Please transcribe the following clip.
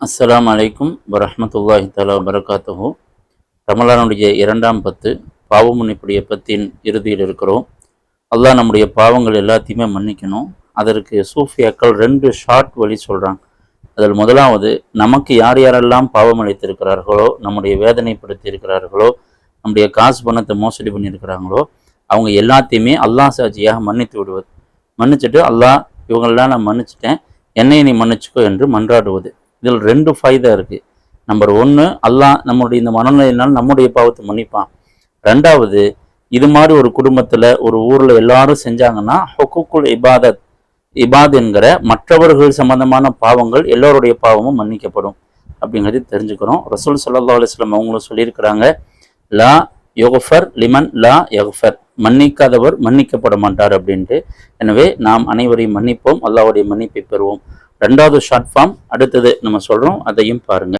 அஸ்ஸலாமு அலைக்கும் வரஹ்மத்துல்லாஹி தஆலா வபரகாத்துஹு. ரமலானுடைய 2ஆம் 10 பாவ மன்னிப்புடைய பத்தின் இறுதியில் இருக்கிறோம். அல்லாஹ் நம்முடைய பாவங்கள் எல்லாத்தையுமே மன்னிக்கணும். அதற்கு சூஃபியாக்கள் 2 ஷார்ட் வழி சொல்கிறாங்க. அதில் முதலாவது, நமக்கு யார் யாரெல்லாம் பாவம் அளித்திருக்கிறார்களோ, நம்முடைய வேதனைப்படுத்தி இருக்கிறார்களோ, நம்முடைய காசு பணத்தை மோசடி பண்ணியிருக்கிறாங்களோ, அவங்க எல்லாத்தையுமே அல்லாஹ் சாட்சியாக மன்னித்து விடுவது. மன்னிச்சுட்டு, அல்லாஹ் இவங்களெல்லாம் நான் மன்னிச்சிட்டேன், என்னை நீ மன்னிச்சுக்கோ என்று மன்றாடுவது. இதில் 2 ஃபாய்தா இருக்குது. நம்பர் 1, அல்லாஹ் நம்முடைய இந்த மனநிலையினால் நம்முடைய பாவத்தை மன்னிப்பான். 2வது, இது மாதிரி ஒரு குடும்பத்தில் ஒரு ஊரில் எல்லாரும் செஞ்சாங்கன்னா ஹுக்கூக்குல் இபாத் என்கிற மற்றவர்கள் சம்பந்தமான பாவங்கள் எல்லோருடைய பாவமும் மன்னிக்கப்படும் அப்படிங்கிறது தெரிஞ்சுக்கிறோம். ரசூல் ஸல்லல்லாஹு அலைஹி வஸல்லம் அவங்களும் சொல்லியிருக்கிறாங்க, லா யஃபர் லிமன் லா யஃபர், மன்னிக்காதவர் மன்னிக்கப்பட மாட்டார் அப்படின்ட்டு. எனவே நாம் அனைவரையும் மன்னிப்போம், அல்லாஹ்வுடைய மன்னிப்பை பெறுவோம். 2வது ஷார்ட் ஃபார்ம் அடுத்தது நம்ம சொல்கிறோம், அதையும் பாருங்கள்.